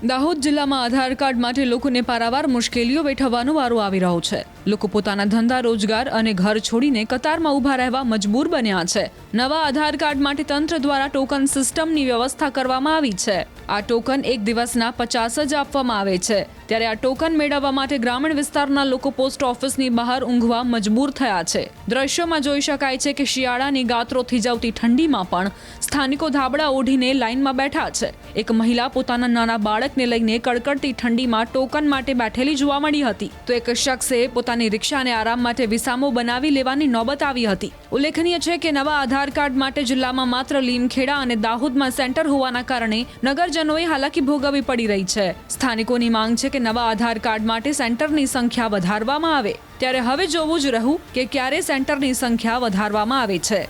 દાહોદ જિલ્લામાં આધાર કાર્ડ માટે લોકોને પારાવાર મુશ્કેલીઓ વેઠવવાનો વારો આવી રહ્યો છે। લોકો પોતાના ધંધા રોજગાર અને ઘર છોડીને કતારમાં ઊભા રહેવા મજબૂર બન્યા છે। નવા આધાર કાર્ડ માટે તંત્ર દ્વારા ટોકન સિસ્ટમની વ્યવસ્થા કરવામાં આવી છે। આ ટોકન એક દિવસના 50 જ આપવામાં આવે છે। ત્યારે આ ટોકન મેળવવા માટે ગ્રામીણ વિસ્તારના લોકો પોસ્ટ ઓફિસની બહાર ઊંઘવા મજબૂર થયા છે। દ્રશ્યોમાં જોઈ શકાય છે કે શિયાળાની ગાત્રો થીજાવતી ઠંડીમાં પણ સ્થાનિકો ધાબળા ઓઢીને લાઇનમાં બેઠા છે। એક મહિલા પોતાના નાના બાળકને લઈને કડકડતી ઠંડીમાં ટોકન માટે બેઠેલી જોવા મળી હતી, તો એક શખ્સે પોતાની રિક્ષાને આરામ માટે વિસામો બનાવી લેવાની નોબત આવી હતી। ઉલ્લેખનીય છે કે નવા આધાર કાર્ડ માટે જિલ્લામાં માત્ર લીમખેડા અને દાહોદમાં સેન્ટર હોવાના કારણે નગરજનોએ હાલાકી ભોગવવી પડી રહી છે। સ્થાનિકોની માંગ છે કે નવા આધાર કાર્ડ માટે સેન્ટરની સંખ્યા વધારવામાં આવે। ત્યારે હવે જોવું જ રહ્યું કે ક્યારે સેન્ટરની સંખ્યા વધારવામાં આવે છે।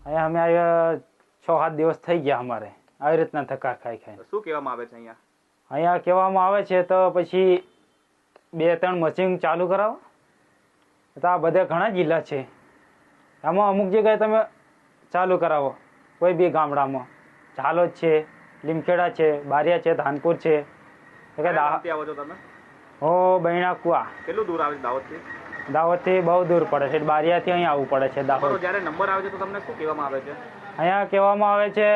અહીંયા અમે આવ્યા 6-7 દિવસ થઈ ગયા અમારે આવી રીતના ધક્કા ખાઈ શું કહેવામાં આવે છે અહીંયા કહેવામાં આવે છે તો પછી 2-3 મશીન ચાલુ કરાવો। તો આ બધા ઘણા જિલ્લા છે, આમાં અમુક જગ્યાએ તમે ચાલુ કરાવો, કોઈ બી ગામડામાં ઝાલોદ છે, લીમખેડા છે, બારિયા છે, ધાનપુર છે। હો બૈણા કુવા કેટલું દૂર આવે છે દાહોદથી? દાહોદથી બહુ દૂર પડે છે, બારિયાથી અહીં આવવું પડે છે દાહોદ। જ્યારે નંબર આવે છે તો તમને શું કહેવામાં આવે છે? અહીંયા કહેવામાં આવે છે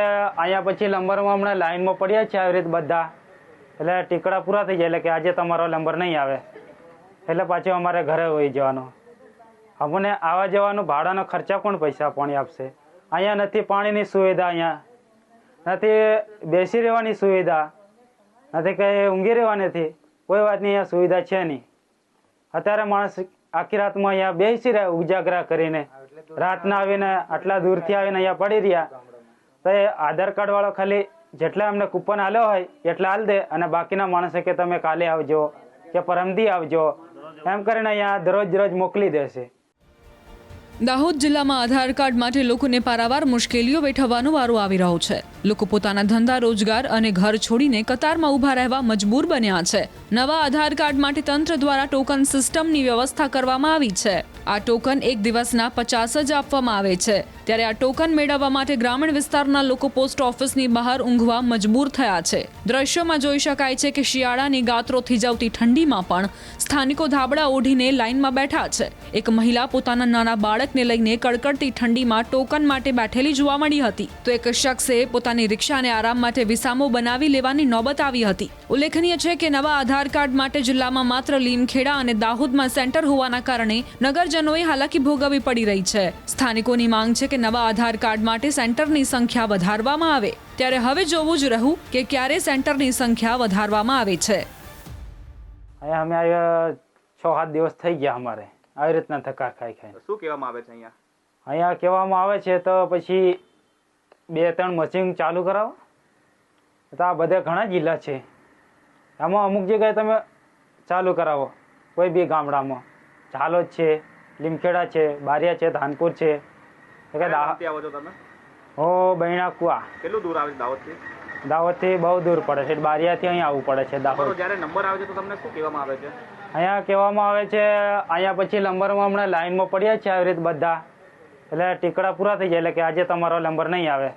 અહીંયા પછી નંબરમાં હમણાં લાઈનમાં પડ્યા છે આવી રીતે બધા, એટલે ટીકડા પૂરા થઈ જાય એટલે કે આજે તમારો નંબર નહીં આવે એટલે પાછું અમારે ઘરે હોઈ જવાનો। અમને આવવા જવાનું ભાડાનો ખર્ચા કોણ પૈસા પાણી આપશે? અહીંયા નથી પાણીની સુવિધા, અહીંયા નથી બેસી રહેવાની સુવિધા, નથી કંઈ ઊંઘી રહેવાની, નથી કોઈ વાતની અહીંયા સુવિધા છે નહીં। અત્યારે માણસ આખી રાતમાં અહીંયા બેસી રહ્યા ઉજાગરા કરીને, રાતના આવીને આટલા દૂરથી આવીને અહીંયા પડી રહ્યા, તો એ આધાર કાર્ડ વાળો ખાલી જેટલા અમને કૂપન આલ્યો હોય એટલા આલ દે અને બાકીના માણસે કે તમે કાલે આવજો કે પરમદી આવજો એમ કરીને અહીંયા દરરોજ મોકલી દેશે। દાહોદ જિલ્લામાં આધાર કાર્ડ માટે લોકોને પારાવાર મુશ્કેલીઓ વેઠવવાનો વારો આવી રહ્યો છે। લોકો પોતાના ધંધા રોજગાર અને ઘર છોડીને કતારમાં ઊભા રહેવા મજબૂર બન્યા છે। નવા આધાર કાર્ડ માટે તંત્ર દ્વારા ટોકન સિસ્ટમની વ્યવસ્થા કરવામાં આવી છે। આ ટોકન એક દિવસના 50 જ આપવામાં આવે છે। ત્યારે આ ટોકન મેળવવા માટે ગ્રામીણ વિસ્તારના લોકો પોસ્ટ ઓફિસની બહાર ઊંઘવા મજબૂર થયા છે। દ્રશ્યોમાં જોઈ શકાય છે કે શિયાળાની ગાત્રો થીજાવતી ઠંડીમાં પણ સ્થાનિકો ધાબળા ઓઢીને લાઇનમાં બેઠા છે। એક મહિલા પોતાના નાના બાળકને લઈને કડકડતી ઠંડીમાં ટોકન માટે બેઠેલી જોવા મળી હતી, તો એક શખ્સે પોતાની રિક્ષાને આરામ માટે વિસામો બનાવી લેવાની નોબત આવી હતી। ઉલ્લેખનીય છે કે નવા આધાર કાર્ડ માટે જિલ્લામાં માત્ર લીમખેડા અને દાહોદમાં સેન્ટર હોવાના કારણે નગરજનોએ હાલાકી ભોગવવી પડી રહી છે। સ્થાનિકોની માંગ છે કે નવા આધાર કાર્ડ માટે સેન્ટરની સંખ્યા વધારવામાં આવે। ત્યારે હવે જોવું જ રહ્યું કે ક્યારે સેન્ટરની સંખ્યા વધારવામાં આવે છે। અહીંયા અમે આવ્યા 6-7 દિવસ થઈ ગયા અમારે આવી રીતના ધક્કા ખાઈ શું કહેવામાં આવે છે અહીંયા કહેવામાં આવે છે તો પછી 2-3 મશીન ચાલુ કરાવો। તો આ બધા ઘણા જિલ્લા છે, આમાં અમુક જગ્યાએ તમે ચાલુ કરાવો, કોઈ બી ગામડામાં ઝાલોદ છે, લીમખેડા છે, બારિયા છે, ધાનપુર છે। હો બૈણા કુવા કેટલું દૂર આવે છે દાહોદથી? દાહોદથી બહુ દૂર પડે છે, બારિયાથી અહીં આવવું પડે છે દાહોદ। જ્યારે નંબર આવે છે તો તમને શું કહેવામાં આવે છે? અહીંયા કહેવામાં આવે છે અહીંયા પછી નંબરમાં હમણાં લાઈનમાં પડ્યા છે આવી રીતે બધા, એટલે ટીકડા પૂરા થઈ જાય એટલે કે આજે તમારો નંબર નહીં આવે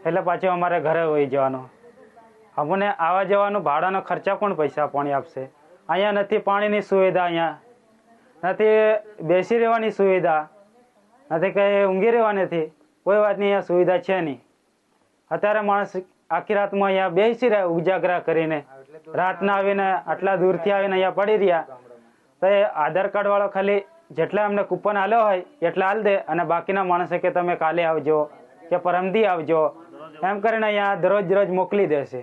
એટલે પાછું અમારે ઘરે હોઈ જવાનો। અમને આવવા જવાનું ભાડાનો ખર્ચા કોણ પૈસા પાણી આપશે? અહીંયા નથી પાણીની સુવિધા, અહીંયા નથી બેસી રહેવાની સુવિધા, નથી કંઈ ઊંઘી રહેવાની, નથી કોઈ વાતની અહીંયા સુવિધા છે નહીં। અત્યારે માણસ આખી રાતમાં અહીંયા બેસી રહ્યા ઉજાગરા કરીને, રાતના આવીને આટલા દૂરથી આવીને અહીંયા પડી રહ્યા, તો એ આધાર કાર્ડ વાળો ખાલી જેટલા અમને કૂપન આલ્યો હોય એટલા આલ દે અને બાકીના માણસે કે તમે કાલે આવજો કે પરમદી આવજો એમ કરીને અહીંયા દરરોજ મોકલી દેશે।